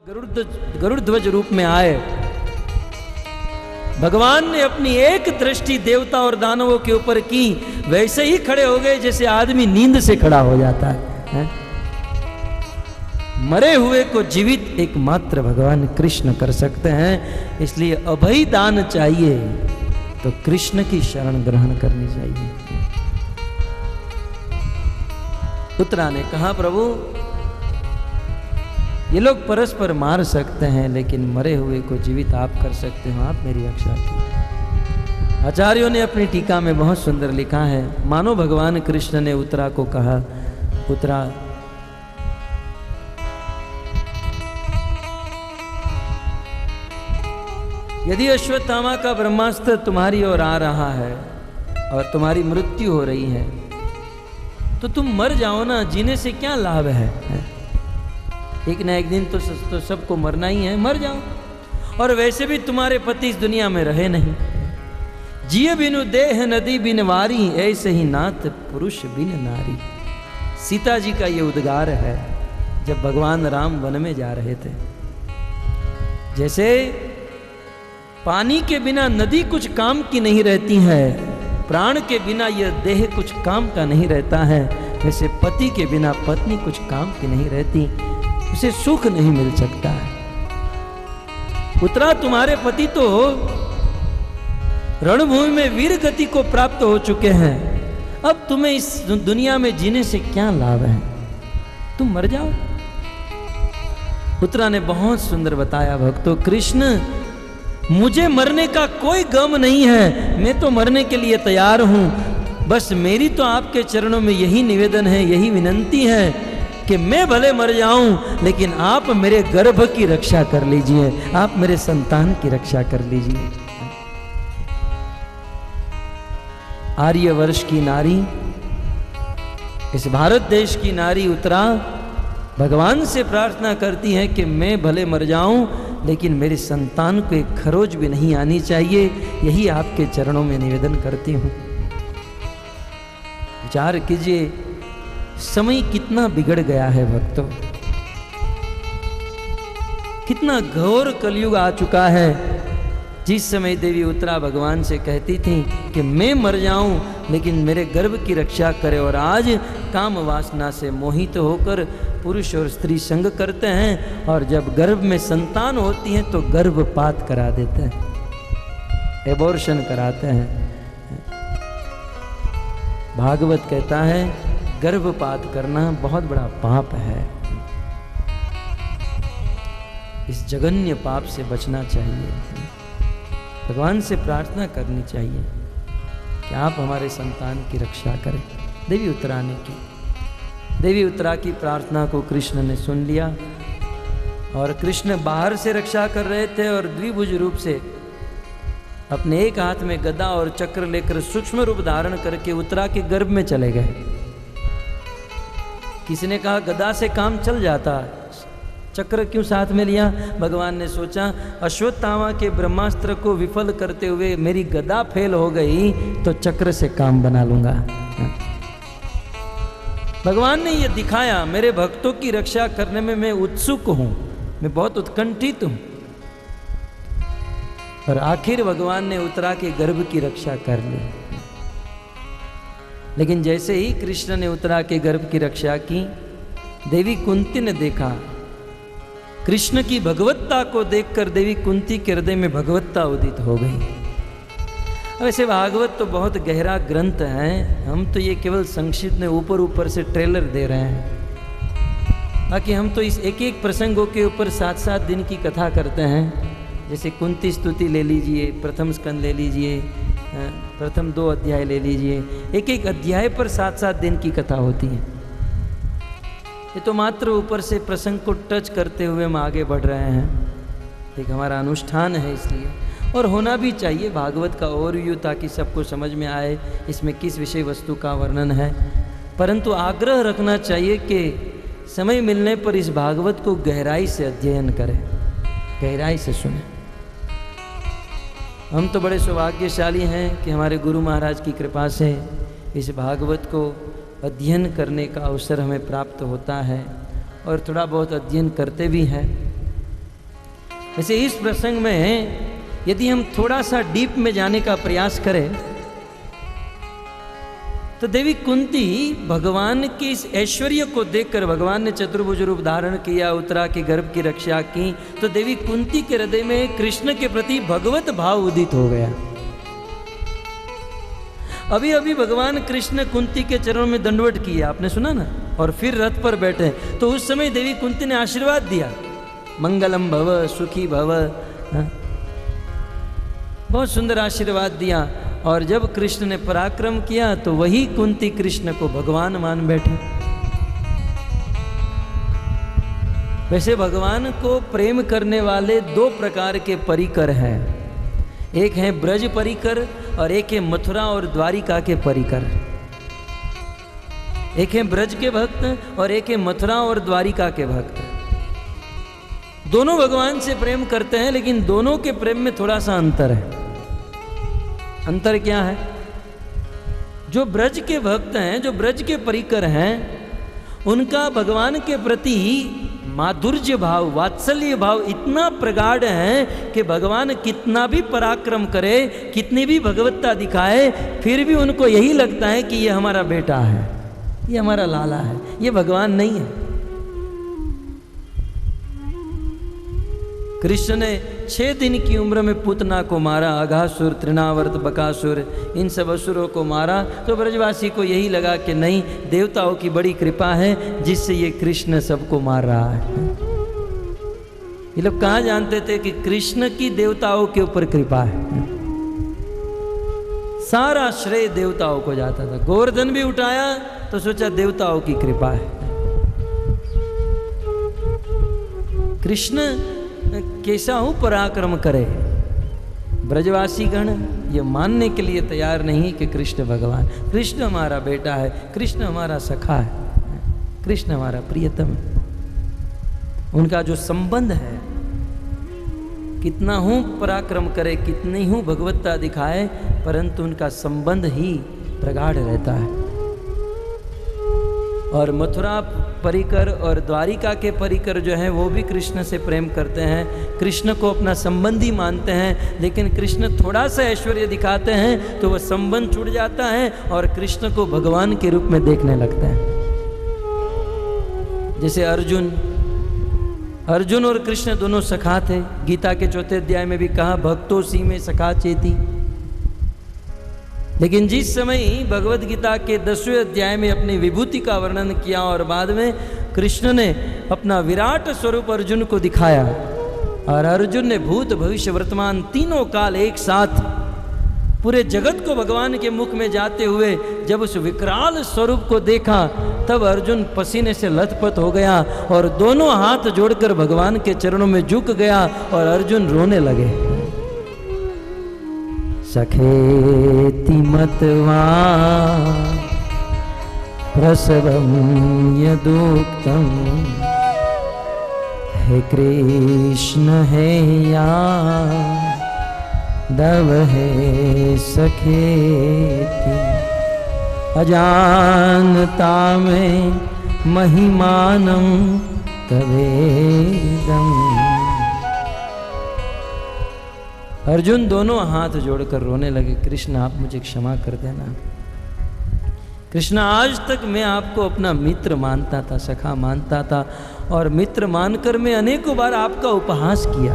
गरुड़ ध्वज रूप में आए, भगवान ने अपनी एक दृष्टि देवता और दानवों के ऊपर की, वैसे ही खड़े हो गए जैसे आदमी नींद से खड़ा हो जाता है। मरे हुए को जीवित एकमात्र भगवान कृष्ण कर सकते हैं। इसलिए अभय दान चाहिए तो कृष्ण की शरण ग्रहण करनी चाहिए। उत्तरा ने कहा, प्रभु ये लोग परस्पर मार सकते हैं, लेकिन मरे हुए को जीवित आप कर सकते हो, आप मेरी रक्षा कीजिए। आचार्यों ने अपनी टीका में बहुत सुंदर लिखा है, मानो भगवान कृष्ण ने उत्तरा को कहा, उत्तरा यदि अश्वत्थामा का ब्रह्मास्त्र तुम्हारी ओर आ रहा है और तुम्हारी मृत्यु हो रही है तो तुम मर जाओ ना, जीने से क्या लाभ है? एक ना एक दिन तो सबको मरना ही है, मर जाओ। और वैसे भी तुम्हारे पति इस दुनिया में रहे नहीं। जिय बिनु देह नदी बिन वारी, ऐसे ही नाथ पुरुष बिन नारी। सीता जी का ये उद्गार है जब भगवान राम वन में जा रहे थे। जैसे पानी के बिना नदी कुछ काम की नहीं रहती है, प्राण के बिना यह देह कुछ काम का नहीं रहता है, वैसे पति के बिना पत्नी कुछ काम की नहीं रहती, उसे सुख नहीं मिल सकता है। उत्तरा, तुम्हारे पति तो रणभूमि में वीर गति को प्राप्त हो चुके हैं, अब तुम्हें इस दुनिया में जीने से क्या लाभ है? तुम मर जाओ। उत्तरा ने बहुत सुंदर बताया, भक्तों, कृष्ण मुझे मरने का कोई गम नहीं है, मैं तो मरने के लिए तैयार हूं। बस मेरी तो आपके चरणों में यही निवेदन है, यही विनंती है कि मैं भले मर जाऊं, लेकिन आप मेरे गर्भ की रक्षा कर लीजिए, आप मेरे संतान की रक्षा कर लीजिए। आर्यवर्ष की नारी, इस भारत देश की नारी उत्तरा भगवान से प्रार्थना करती है कि मैं भले मर जाऊं, लेकिन मेरे संतान को एक खरोच भी नहीं आनी चाहिए, यही आपके चरणों में निवेदन करती हूं। विचार कीजिए, समय कितना बिगड़ गया है भक्तों, कितना घोर कलयुग आ चुका है। जिस समय देवी उत्तरा भगवान से कहती थी कि मैं मर जाऊं लेकिन मेरे गर्भ की रक्षा करे, और आज काम वासना से मोहित होकर पुरुष और स्त्री संग करते हैं, और जब गर्भ में संतान होती है तो गर्भपात करा देते हैं, एबॉर्शन कराते हैं। भागवत कहता है गर्भपात करना बहुत बड़ा पाप है। इस जघन्य पाप से बचना चाहिए। भगवान से प्रार्थना करनी चाहिए कि आप हमारे संतान की रक्षा करें। देवी उत्तरा ने की। देवी उत्तरा की प्रार्थना को कृष्ण ने सुन लिया, और कृष्ण बाहर से रक्षा कर रहे थे और द्विभुज रूप से अपने एक हाथ में गदा और चक्र लेकर सूक्ष्म रूप धारण करके उत्तरा के गर्भ में चले गए। किसी ने कहा गदा से काम चल जाता, चक्र क्यों साथ में लिया? भगवान ने सोचा अश्वत्थामा के ब्रह्मास्त्र को विफल करते हुए मेरी गदा फेल हो गई तो चक्र से काम बना लूंगा। भगवान ने यह दिखाया, मेरे भक्तों की रक्षा करने में मैं उत्सुक हूं, मैं बहुत उत्कंठित हूं। और आखिर भगवान ने उत्तरा के गर्भ की रक्षा कर ली। लेकिन जैसे ही कृष्ण ने उत्तरा के गर्भ की रक्षा की, देवी कुंती ने देखा, कृष्ण की भगवत्ता को देखकर देवी कुंती के हृदय में भगवत्ता उदित हो गई। वैसे भागवत तो बहुत गहरा ग्रंथ है, हम तो ये केवल संक्षिप्त में ऊपर ऊपर से ट्रेलर दे रहे हैं। बाकी हम तो इस एक एक प्रसंगों के ऊपर 7-7 दिन की कथा करते हैं। जैसे कुंती स्तुति ले लीजिए, प्रथम स्कंद ले लीजिए, प्रथम 2 अध्याय ले लीजिए, एक एक अध्याय पर 7-7 दिन की कथा होती है। ये तो मात्र ऊपर से प्रसंग को टच करते हुए हम आगे बढ़ रहे हैं, एक हमारा अनुष्ठान है इसलिए, और होना भी चाहिए भागवत का ओवरव्यू, ताकि सबको समझ में आए इसमें किस विषय वस्तु का वर्णन है। परंतु आग्रह रखना चाहिए कि समय मिलने पर इस भागवत को गहराई से अध्ययन करें, गहराई से सुने। हम तो बड़े सौभाग्यशाली हैं कि हमारे गुरु महाराज की कृपा से इस भागवत को अध्ययन करने का अवसर हमें प्राप्त होता है, और थोड़ा बहुत अध्ययन करते भी हैं। वैसे इस प्रसंग में यदि हम थोड़ा सा डीप में जाने का प्रयास करें तो देवी कुंती भगवान के इस ऐश्वर्य को देखकर, भगवान ने चतुर्भुज रूप धारण किया, उत्तरा के गर्भ की रक्षा की, तो देवी कुंती के हृदय में कृष्ण के प्रति भगवत भाव उदित हो गया। अभी अभी भगवान कृष्ण कुंती के चरणों में दंडवत किया, आपने सुना ना, और फिर रथ पर बैठे, तो उस समय देवी कुंती ने आशीर्वाद दिया, मंगलम भव, सुखी भव, बहुत सुंदर आशीर्वाद दिया। और जब कृष्ण ने पराक्रम किया तो वही कुंती कृष्ण को भगवान मान बैठे। वैसे भगवान को प्रेम करने वाले दो प्रकार के परिकर हैं, एक है ब्रज परिकर और एक है मथुरा और द्वारिका के परिकर। एक है ब्रज के भक्त और एक है मथुरा और द्वारिका के भक्त। दोनों भगवान से प्रेम करते हैं, लेकिन दोनों के प्रेम में थोड़ा सा अंतर है। अंतर क्या है? जो ब्रज के भक्त हैं, जो ब्रज के परिकर हैं, उनका भगवान के प्रति माधुर्य भाव, वात्सल्य भाव इतना प्रगाढ़ है कि भगवान कितना भी पराक्रम करे, कितनी भी भगवत्ता दिखाए, फिर भी उनको यही लगता है कि ये हमारा बेटा है, ये हमारा लाला है, ये भगवान नहीं है। कृष्ण ने 6 दिन की उम्र में पूतना को मारा, अघासुर, तृणावर्त, बकासुर, इन सब असुरों को मारा, तो ब्रजवासी को यही लगा कि नहीं, देवताओं की बड़ी कृपा है जिससे ये कृष्ण सबको मार रहा है। ये लोग कहाँ जानते थे कि कृष्ण की देवताओं के ऊपर कृपा है। सारा श्रेय देवताओं को जाता था। गोवर्धन भी उठाया तो सोचा देवताओं की कृपा है। कृष्ण कैसा हूं पराक्रम करे, ब्रजवासी गण ये मानने के लिए तैयार नहीं कि कृष्ण भगवान, कृष्ण हमारा बेटा है, कृष्ण हमारा सखा है, कृष्ण हमारा प्रियतम। उनका जो संबंध है, कितना हूं पराक्रम करे, कितनी हूं भगवत्ता दिखाए, परंतु उनका संबंध ही प्रगाढ़ रहता है। और मथुरा परिकर और द्वारिका के परिकर जो हैं वो भी कृष्ण से प्रेम करते हैं, कृष्ण को अपना संबंधी मानते हैं, लेकिन कृष्ण थोड़ा सा ऐश्वर्य दिखाते हैं तो वह संबंध छूट जाता है और कृष्ण को भगवान के रूप में देखने लगते हैं। जैसे अर्जुन और कृष्ण दोनों सखा थे। गीता के 4थे अध्याय में भी कहा, भक्तो सी में सखा चेती। लेकिन जिस समय भगवत गीता के 10वें अध्याय में अपनी विभूति का वर्णन किया और बाद में कृष्ण ने अपना विराट स्वरूप अर्जुन को दिखाया, और अर्जुन ने भूत भविष्य वर्तमान तीनों काल एक साथ पूरे जगत को भगवान के मुख में जाते हुए जब उस विकराल स्वरूप को देखा, तब अर्जुन पसीने से लथपथ हो गया और दोनों हाथ जोड़कर भगवान के चरणों में झुक गया और अर्जुन रोने लगे। सखेति मत्वा प्रसवं यदुक्तं, हे कृष्ण हे यादव हे सखेति, अजानता में महिमानं तवेदम्। अर्जुन दोनों हाथ जोड़कर रोने लगे, कृष्ण आप मुझे क्षमा कर देना। कृष्ण आज तक मैं आपको अपना मित्र मानता था, सखा मानता था, और मित्र मानकर मैं अनेकों बार आपका उपहास किया।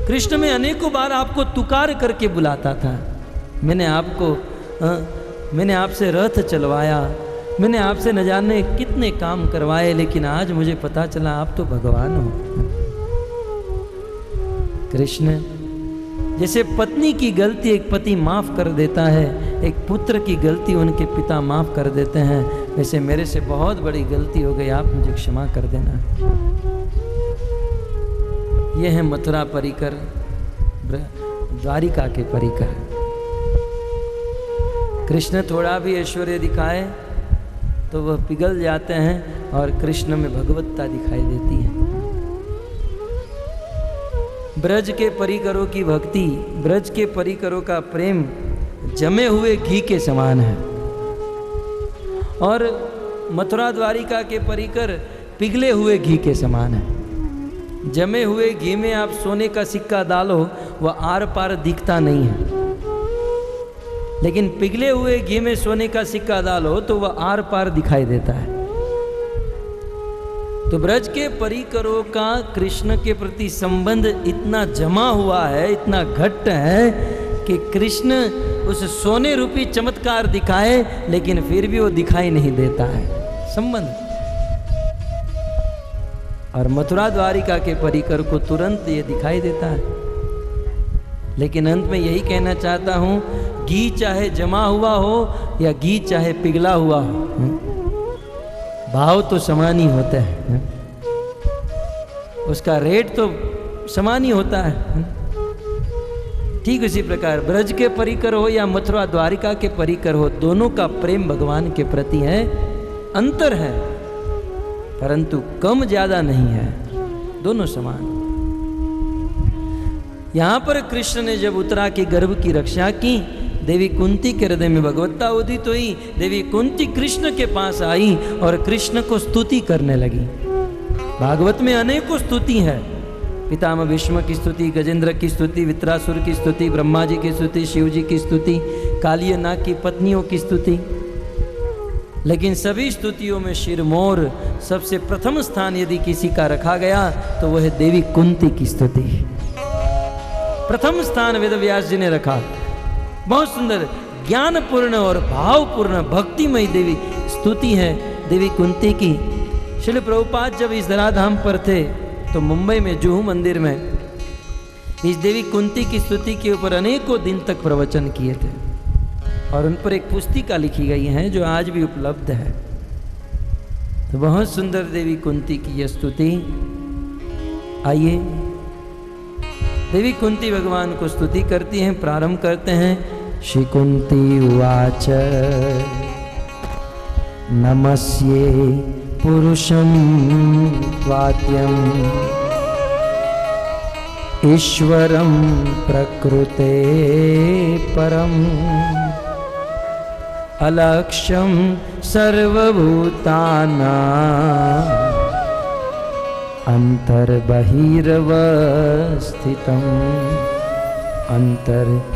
कृष्ण मैं अनेकों बार आपको तुकार करके बुलाता था। मैंने आपसे रथ चलवाया, मैंने आपसे न जाने कितने काम करवाए, लेकिन आज मुझे पता चला आप तो भगवान हो। कृष्ण जैसे पत्नी की गलती एक पति माफ कर देता है, एक पुत्र की गलती उनके पिता माफ कर देते हैं, वैसे मेरे से बहुत बड़ी गलती हो गई, आप मुझे क्षमा कर देना। ये है मथुरा परिकर, द्वारिका के परिकर। कृष्ण थोड़ा भी ऐश्वर्य दिखाए तो वह पिघल जाते हैं और कृष्ण में भगवत्ता दिखाई देती है। ब्रज के परिकरों की भक्ति, ब्रज के परिकरों का प्रेम जमे हुए घी के समान है, और मथुरा द्वारिका के परिकर पिघले हुए घी के समान है। जमे हुए घी में आप सोने का सिक्का डालो वह आर पार दिखता नहीं है, लेकिन पिघले हुए घी में सोने का सिक्का डालो तो वह आर पार दिखाई देता है। तो ब्रज के परिकरों का कृष्ण के प्रति संबंध इतना जमा हुआ है, इतना घट्ट है कि कृष्ण उस सोने रूपी चमत्कार दिखाए लेकिन फिर भी वो दिखाई नहीं देता है संबंध। और मथुरा द्वारिका के परिकर को तुरंत ये दिखाई देता है। लेकिन अंत में यही कहना चाहता हूं, घी चाहे जमा हुआ हो या घी चाहे पिघला हुआ हो, भाव तो समान ही होता है, उसका रेट तो समान ही होता है। ठीक उसी प्रकार ब्रज के परिकर हो या मथुरा द्वारिका के परिकर हो, दोनों का प्रेम भगवान के प्रति है। अंतर है परंतु कम ज्यादा नहीं है, दोनों समान। यहां पर कृष्ण ने जब उत्तरा के गर्भ की रक्षा की, देवी कुंती के हृदय में भगवत्ता उदित हुई। देवी कुंती कृष्ण के पास आई और कृष्ण को स्तुति करने लगी। भागवत में अनेकों स्तुति है, पितामह भीष्म की स्तुति, गजेंद्र की स्तुति, वित्रासुर की स्तुति, ब्रह्मा जी की स्तुति, शिव जी की स्तुति, कालिय नाग की पत्नियों की स्तुति। लेकिन सभी स्तुतियों में शिरमौर सबसे प्रथम स्थान यदि किसी का रखा गया तो वह देवी कुंती की स्तुति प्रथम स्थान वेद व्यास जी ने रखा। बहुत सुंदर ज्ञानपूर्ण और भावपूर्ण भक्तिमय देवी स्तुति है देवी कुंती की। श्रील प्रभुपाद जब इस धराधाम पर थे तो मुंबई में जुहू मंदिर में इस देवी कुंती की स्तुति के ऊपर अनेकों दिन तक प्रवचन किए थे और उन पर एक पुस्तिका लिखी गई है जो आज भी उपलब्ध है। तो बहुत सुंदर देवी कुंती की यह स्तुति। आइए देवी कुंती भगवान को स्तुति करती हैं। प्रारंभ करते हैं। श्री कुंती उवाच नमस्ये पुरुषं त्वाद्यं ईश्वरं प्रकृते परम् अलक्ष्यं सर्वभूतानां अंतर्बहिरवस्थितम् अंतर्बहिरवस्थितम्।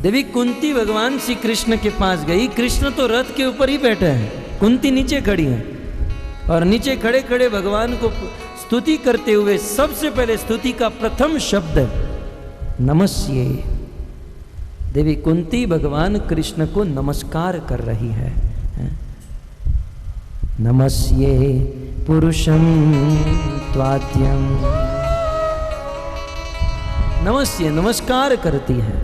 देवी कुंती भगवान श्री कृष्ण के पास गई। कृष्ण तो रथ के ऊपर ही बैठे हैं, कुंती नीचे खड़ी है और नीचे खड़े खड़े भगवान को स्तुति करते हुए सबसे पहले स्तुति का प्रथम शब्द नमस्ये। देवी कुंती भगवान कृष्ण को नमस्कार कर रही है। नमस्ये पुरुषं त्वाद्यं, नमस्ये नमस्कार करती है।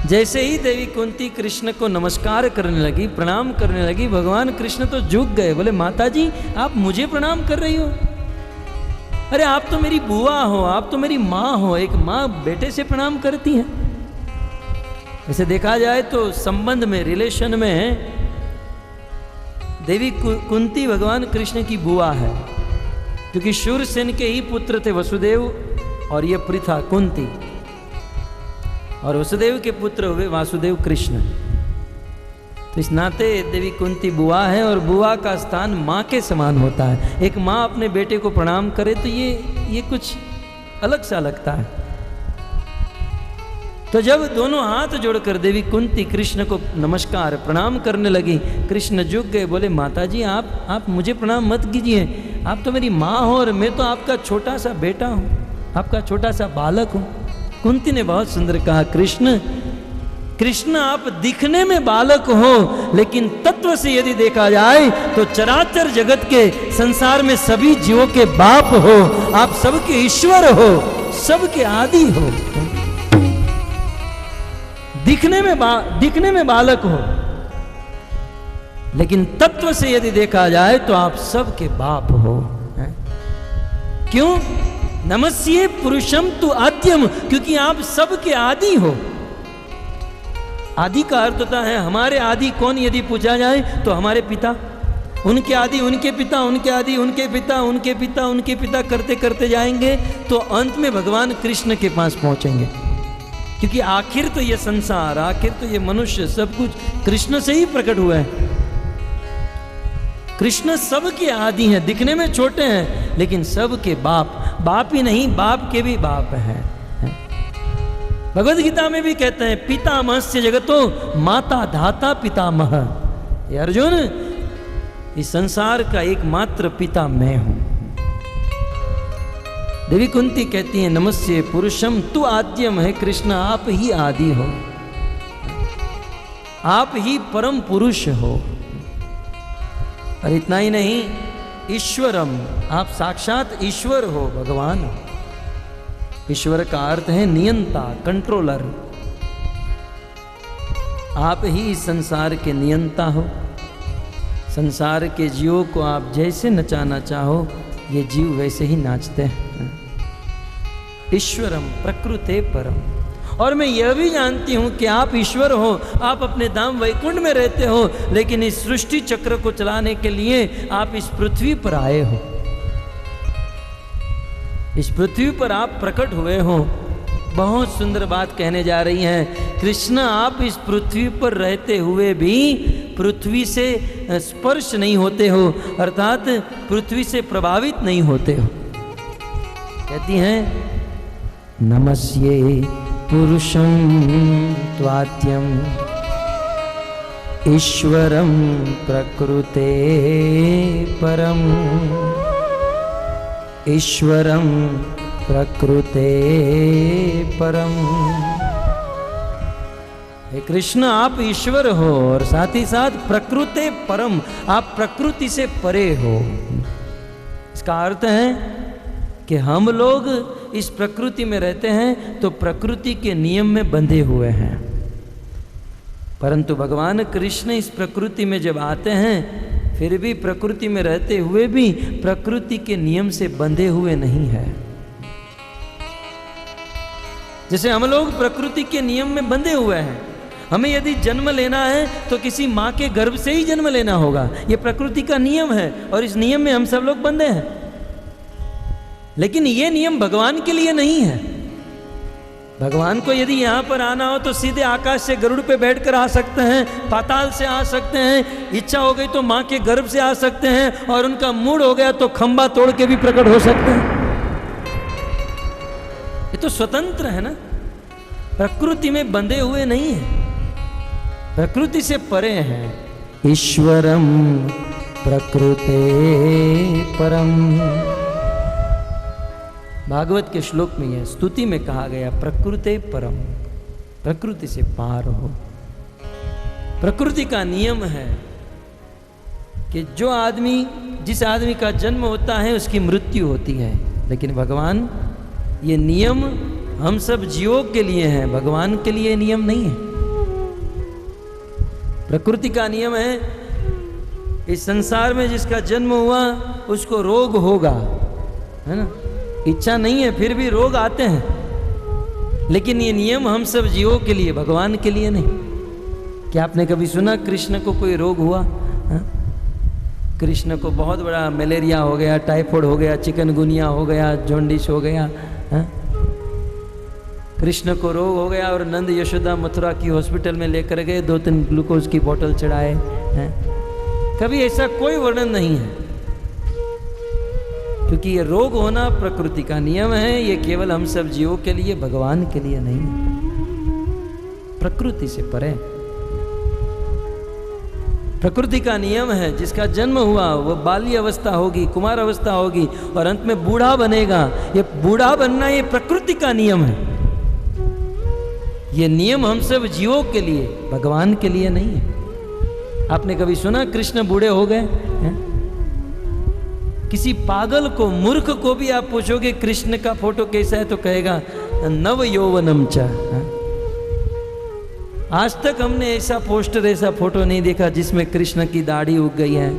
जैसे ही देवी कुंती कृष्ण को नमस्कार करने लगी, प्रणाम करने लगी, भगवान कृष्ण तो झुक गए। बोले माता जी आप मुझे प्रणाम कर रही हो? अरे आप तो मेरी बुआ हो, आप तो मेरी माँ हो। एक माँ बेटे से प्रणाम करती है। वैसे देखा जाए तो संबंध में, रिलेशन में देवी कुंती भगवान कृष्ण की बुआ है, क्योंकि शूरसेन के ही पुत्र थे वसुदेव और ये पृथा कुंती, और वसुदेव के पुत्र हुए वासुदेव कृष्ण। तो इस नाते देवी कुंती बुआ है और बुआ का स्थान माँ के समान होता है। एक माँ अपने बेटे को प्रणाम करे तो ये कुछ अलग सा लगता है। तो जब दोनों हाथ जोड़कर देवी कुंती कृष्ण को नमस्कार प्रणाम करने लगी, कृष्ण झुक गए। बोले माता जी आप मुझे प्रणाम मत कीजिए, आप तो मेरी माँ हो और मैं तो आपका छोटा सा बेटा हूँ, आपका छोटा सा बालक हूँ। कुंती ने बहुत सुंदर कहा, कृष्ण आप दिखने में बालक हो, लेकिन तत्व से यदि देखा जाए तो चराचर जगत के संसार में सभी जीवों के बाप हो, आप सबके ईश्वर हो, सबके आदि हो। दिखने में बालक हो, लेकिन तत्व से यदि देखा जाए तो आप सबके बाप हो। क्यों? नमस्ये पुरुषम तु आद्यम, क्योंकि आप सबके आदि हो। आदि का अर्थ होता है हमारे आदि कौन यदि पूछा जाए तो हमारे पिता, उनके आदि उनके पिता, उनके आदि उनके पिता, उनके पिता उनके पिता करते करते जाएंगे तो अंत में भगवान कृष्ण के पास पहुंचेंगे। क्योंकि आखिर तो ये संसार, आखिर तो ये मनुष्य, सब कुछ कृष्ण से ही प्रकट हुआ है। कृष्ण सबके आदि हैं, दिखने में छोटे हैं लेकिन सबके बाप, बाप ही नहीं बाप के भी बाप हैं। भगवद गीता में भी कहते हैं पितामहस्य जगतो माता धाता पितामह। ये अर्जुन, इस संसार का एकमात्र पिता मैं हूं। देवी कुंती कहती है नमस्ते पुरुषम तू आद्यम है कृष्ण, आप ही आदि हो, आप ही परम पुरुष हो। और इतना ही नहीं, ईश्वरम, आप साक्षात ईश्वर हो, भगवान हो। ईश्वर का अर्थ है नियंता, कंट्रोलर। आप ही इस संसार के नियंता हो। संसार के जीवों को आप जैसे नचाना चाहो ये जीव वैसे ही नाचते हैं। ईश्वरम प्रकृते परम। और मैं यह भी जानती हूं कि आप ईश्वर हो, आप अपने धाम वैकुंठ में रहते हो, लेकिन इस सृष्टि चक्र को चलाने के लिए आप इस पृथ्वी पर आए हो। इस पृथ्वी पर आप प्रकट हुए हो। बहुत सुंदर बात कहने जा रही हैं कृष्ण, आप इस पृथ्वी पर रहते हुए भी पृथ्वी से स्पर्श नहीं होते हो, अर्थात पृथ्वी से प्रभावित नहीं होते हो। कहती हैं नमस्ये पुरुषं त्वाद्यं ईश्वरं प्रकृते परम, ईश्वरं प्रकृते परम। हे कृष्ण, आप ईश्वर हो और साथ ही साथ प्रकृते परम, आप प्रकृति से परे हो। इसका अर्थ है कि हम लोग इस प्रकृति में रहते हैं तो प्रकृति के नियम में बंधे हुए हैं, परंतु भगवान कृष्ण इस प्रकृति में जब आते हैं फिर भी प्रकृति में रहते हुए भी प्रकृति के नियम से बंधे हुए नहीं है। जैसे हम लोग प्रकृति के नियम में बंधे हुए हैं, हमें यदि जन्म लेना है तो किसी माँ के गर्भ से ही जन्म लेना होगा, ये प्रकृति का नियम है और इस नियम में हम सब लोग बंधे हैं। लेकिन ये नियम भगवान के लिए नहीं है। भगवान को यदि यहाँ पर आना हो तो सीधे आकाश से गरुड़ पे बैठकर आ सकते हैं, पाताल से आ सकते हैं, इच्छा हो गई तो माँ के गर्भ से आ सकते हैं, और उनका मूड हो गया तो खंबा तोड़ के भी प्रकट हो सकते हैं। ये तो स्वतंत्र है ना, प्रकृति में बंधे हुए नहीं है, प्रकृति से परे है। ईश्वरम प्रकृते परम। भागवत के श्लोक में यह स्तुति में कहा गया प्रकृते परम, प्रकृति से पार हो। प्रकृति का नियम है कि जो आदमी, जिस आदमी का जन्म होता है उसकी मृत्यु होती है, लेकिन भगवान, ये नियम हम सब जीवों के लिए हैं, भगवान के लिए नियम नहीं है। प्रकृति का नियम है इस संसार में जिसका जन्म हुआ उसको रोग होगा, है ना, इच्छा नहीं है फिर भी रोग आते हैं, लेकिन ये नियम हम सब जीवों के लिए, भगवान के लिए नहीं। क्या आपने कभी सुना कृष्ण को कोई रोग हुआ? हा? कृष्ण को बहुत बड़ा मलेरिया हो गया, टाइफाइड हो गया, चिकनगुनिया हो गया, जॉन्डिस हो गया, हा? कृष्ण को रोग हो गया और नंद यशोदा मथुरा की हॉस्पिटल में लेकर गए, 2-3 ग्लूकोज की बोतल चढ़ाए, कभी ऐसा कोई वर्णन नहीं है, क्योंकि ये रोग होना प्रकृति का नियम है। ये केवल हम सब जीवों के लिए, भगवान के लिए नहीं है, प्रकृति से परे। प्रकृति का नियम है जिसका जन्म हुआ वो बाल्य अवस्था होगी, कुमार अवस्था होगी और अंत में बूढ़ा बनेगा। ये बूढ़ा बनना ये प्रकृति का नियम है। ये नियम हम सब जीवों के लिए, भगवान के लिए नहीं है। आपने कभी सुना कृष्ण बूढ़े हो गए? किसी पागल को, मूर्ख को भी आप पूछोगे कृष्ण का फोटो कैसा है तो कहेगा नव यौवनम च। आज तक हमने ऐसा पोस्टर, ऐसा फोटो नहीं देखा जिसमें कृष्ण की दाढ़ी उग गई है,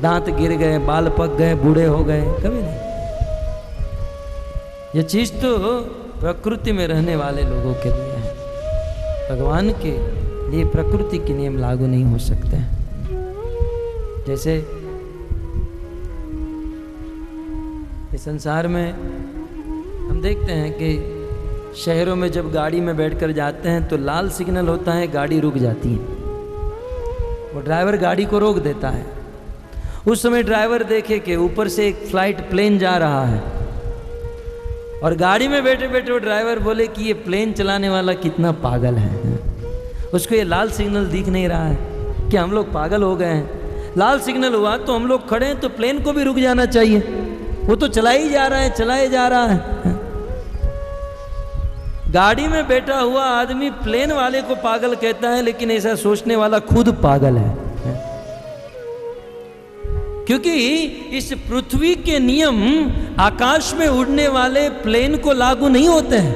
दांत गिर गए, बाल पक गए, बूढ़े हो गए, कभी नहीं। ये चीज तो प्रकृति में रहने वाले लोगों के लिए है, भगवान के लिए प्रकृति के नियम लागू नहीं हो सकते हैं। जैसे इस संसार में हम देखते हैं कि शहरों में जब गाड़ी में बैठकर जाते हैं तो लाल सिग्नल होता है, गाड़ी रुक जाती है, वो ड्राइवर गाड़ी को रोक देता है। उस समय ड्राइवर देखे कि ऊपर से एक फ्लाइट प्लेन जा रहा है और गाड़ी में बैठे बैठे वो ड्राइवर बोले कि ये प्लेन चलाने वाला कितना पागल है, उसको ये लाल सिग्नल दिख नहीं रहा है कि हम लोग पागल हो गए हैं। लाल सिग्नल हुआ तो हम लोग खड़े हैं तो प्लेन को भी रुक जाना चाहिए, वो तो चला ही जा रहा है, चलाए जा रहा है। गाड़ी में बैठा हुआ आदमी प्लेन वाले को पागल कहता है, लेकिन ऐसा सोचने वाला खुद पागल है। क्योंकि इस पृथ्वी के नियम आकाश में उड़ने वाले प्लेन को लागू नहीं होते हैं।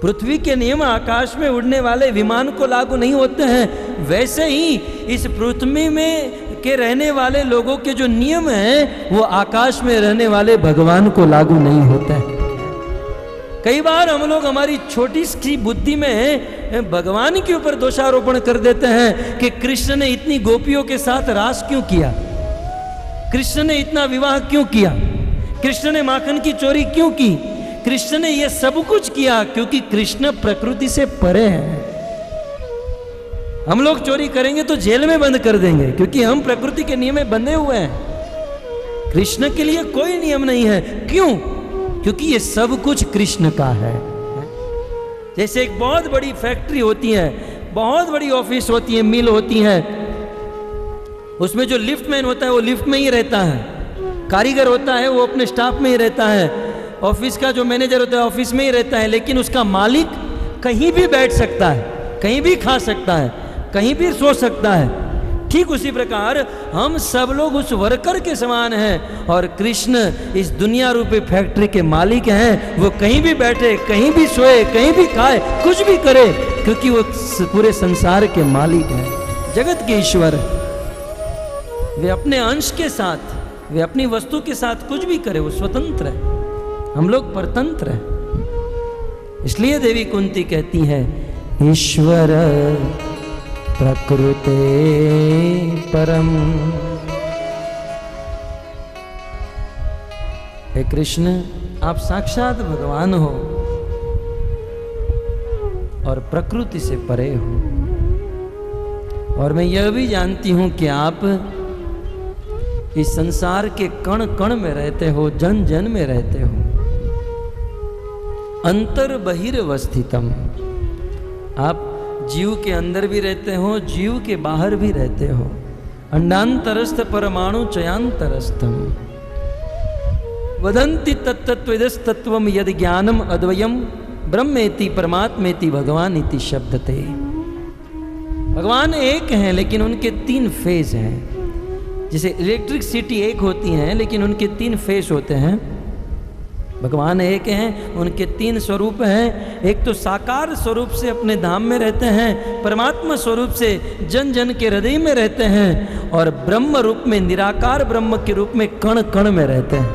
पृथ्वी के नियम आकाश में उड़ने वाले विमान को लागू नहीं होते हैं। वैसे ही इस पृथ्वी में के रहने वाले लोगों के जो नियम हैं वो आकाश में रहने वाले भगवान को लागू नहीं होते हैं। कई बार हम लोग हमारी छोटी सी बुद्धि में भगवान के ऊपर दोषारोपण कर देते हैं कि कृष्ण ने इतनी गोपियों के साथ रास क्यों किया, कृष्ण ने इतना विवाह क्यों किया, कृष्ण ने माखन की चोरी क्यों की। कृष्ण ने यह सब कुछ किया क्योंकि कृष्ण प्रकृति से परे है। हम लोग चोरी करेंगे तो जेल में बंद कर देंगे क्योंकि हम प्रकृति के नियम में बंधे हुए हैं। कृष्ण के लिए कोई नियम नहीं है। क्यों? क्योंकि ये सब कुछ कृष्ण का है। जैसे एक बहुत बड़ी फैक्ट्री होती है, बहुत बड़ी ऑफिस होती है, मिल होती है, उसमें जो लिफ्टमैन होता है वो लिफ्ट में ही रहता है, कारीगर होता है वो अपने स्टाफ में ही रहता है, ऑफिस का जो मैनेजर होता है ऑफिस में ही रहता है, लेकिन उसका मालिक कहीं भी बैठ सकता है, कहीं भी खा सकता है, कहीं भी सो सकता है। ठीक उसी प्रकार हम सब लोग उस वर्कर के समान हैं और कृष्ण इस दुनिया रूपी फैक्ट्री के मालिक हैं। वो कहीं भी बैठे, कहीं भी सोए, कहीं भी खाए, कुछ भी करे, क्योंकि वो पूरे संसार के मालिक हैं, जगत के ईश्वर हैं। वे अपने अंश के साथ, वे अपनी वस्तु के साथ कुछ भी करे, वो स्वतंत्र है, हम लोग परतंत्र हैं। इसलिए देवी कुंती कहती है ईश्वर प्रकृते परम। हे कृष्ण, आप साक्षात भगवान हो और प्रकृति से परे हो। और मैं यह भी जानती हूं कि आप इस संसार के कण कण में रहते हो, जन जन में रहते हो। अंतर बहिर्वस्थितम, आप जीव के अंदर भी रहते हो, जीव के बाहर भी रहते हो। अंडांतरस्थ परमाणु चयांतरस्थम वदन्ति तत्तत्विदस्तत्वम यद ज्ञानम अद्वयम ब्रह्मेति परमात्मेति भगवान इति शब्दते। भगवान एक हैं लेकिन उनके तीन फेज हैं। जैसे इलेक्ट्रिसिटी एक होती है लेकिन उनके तीन फेज होते हैं। भगवान एक हैं, उनके तीन स्वरूप हैं। एक तो साकार स्वरूप से अपने धाम में रहते हैं, परमात्मा स्वरूप से जन जन के हृदय में रहते हैं, और ब्रह्म रूप में, निराकार ब्रह्म के रूप में कण कण में रहते हैं।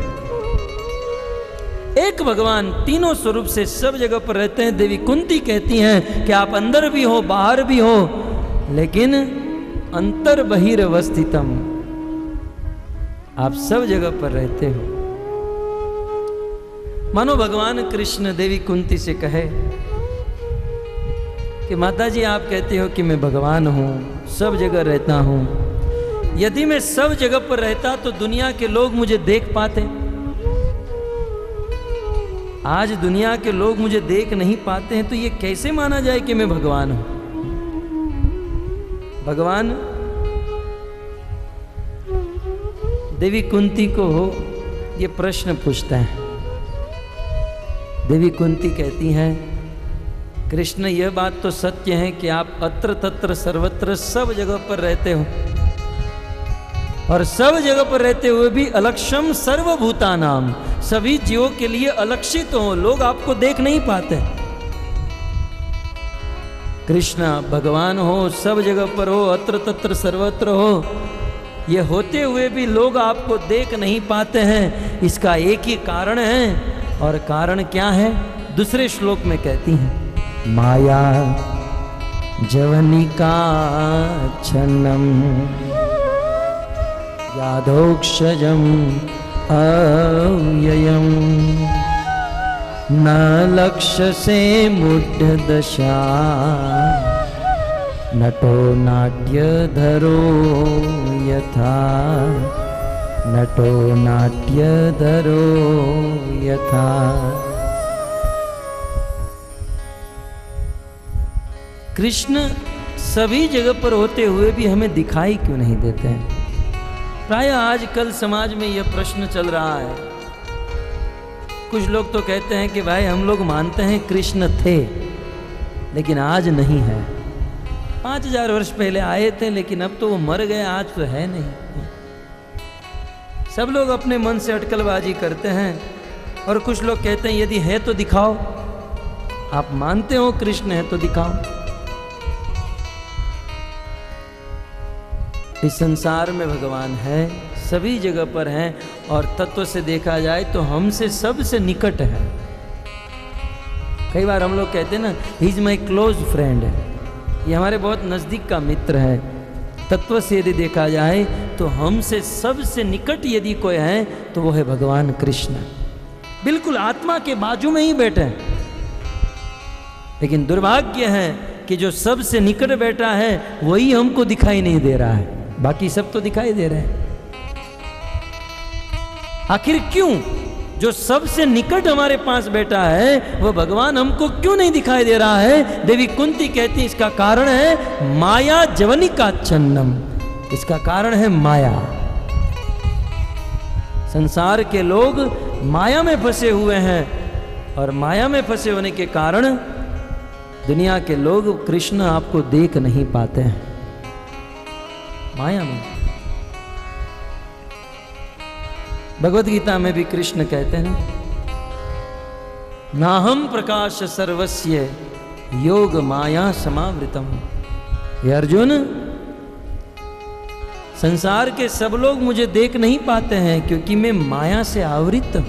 एक भगवान तीनों स्वरूप से सब जगह पर रहते हैं। देवी कुंती कहती हैं कि आप अंदर भी हो, बाहर भी हो, लेकिन अंतर बहिर्वस्थितम, आप सब जगह पर रहते हो। मानो भगवान कृष्ण देवी कुंती से कहे कि माता जी, आप कहते हो कि मैं भगवान हूं, सब जगह रहता हूं। यदि मैं सब जगह पर रहता तो दुनिया के लोग मुझे देख पाते। आज दुनिया के लोग मुझे देख नहीं पाते हैं, तो ये कैसे माना जाए कि मैं भगवान हूं? भगवान देवी कुंती को ये प्रश्न पूछता है। देवी कुंती कहती हैं, कृष्ण, यह बात तो सत्य है कि आप अत्र तत्र सर्वत्र सब जगह पर रहते हो, और सब जगह पर रहते हुए भी अलक्षम सर्वभूतानाम, सभी जीवों के लिए अलक्षित हो, लोग आपको देख नहीं पाते। कृष्ण भगवान हो, सब जगह पर हो, अत्र तत्र सर्वत्र हो, ये होते हुए भी लोग आपको देख नहीं पाते हैं। इसका एक ही कारण है, और कारण क्या है? दूसरे श्लोक में कहती हैं, माया जवनिका छन्नम यादोक्षजम अव्ययम न लक्ष्य से मुढ़ दशा, नटो नाट्य धरो यथा, नटो नाट्य धरो यथा। कृष्ण सभी जगह पर होते हुए भी हमें दिखाई क्यों नहीं देते हैं? प्राय आजकल समाज में यह प्रश्न चल रहा है। कुछ लोग तो कहते हैं कि भाई हम लोग मानते हैं कृष्ण थे लेकिन आज नहीं है। 5000 वर्ष पहले आए थे लेकिन अब तो वो मर गए, आज तो है नहीं। सब लोग अपने मन से अटकलबाजी करते हैं और कुछ लोग कहते हैं यदि है तो दिखाओ, आप मानते हो कृष्ण है तो दिखाओ। इस संसार में भगवान है, सभी जगह पर हैं और तत्व से देखा जाए तो हमसे सबसे निकट है। कई बार हम लोग कहते हैं ना, he is my close friend, ये हमारे बहुत नज़दीक का मित्र है। तत्व से यदि देखा जाए तो हमसे सबसे निकट यदि कोई है तो वो है भगवान कृष्ण। बिल्कुल आत्मा के बाजू में ही बैठे हैं। लेकिन दुर्भाग्य है कि जो सबसे निकट बैठा है वही हमको दिखाई नहीं दे रहा है, बाकी सब तो दिखाई दे रहे हैं। आखिर क्यों? जो सबसे निकट हमारे पास बैठा है वह भगवान हमको क्यों नहीं दिखाई दे रहा है? देवी कुंती कहती है इसका कारण है माया जवनिकाच्छन्नम, इसका कारण है माया। संसार के लोग माया में फंसे हुए हैं और माया में फंसे होने के कारण दुनिया के लोग कृष्ण आपको देख नहीं पाते हैं, माया में। भगवत गीता में भी कृष्ण कहते हैं नाहम प्रकाश सर्वस्य योग माया समावृतम। हे अर्जुन, संसार के सब लोग मुझे देख नहीं पाते हैं क्योंकि मैं माया से आवृत हूं।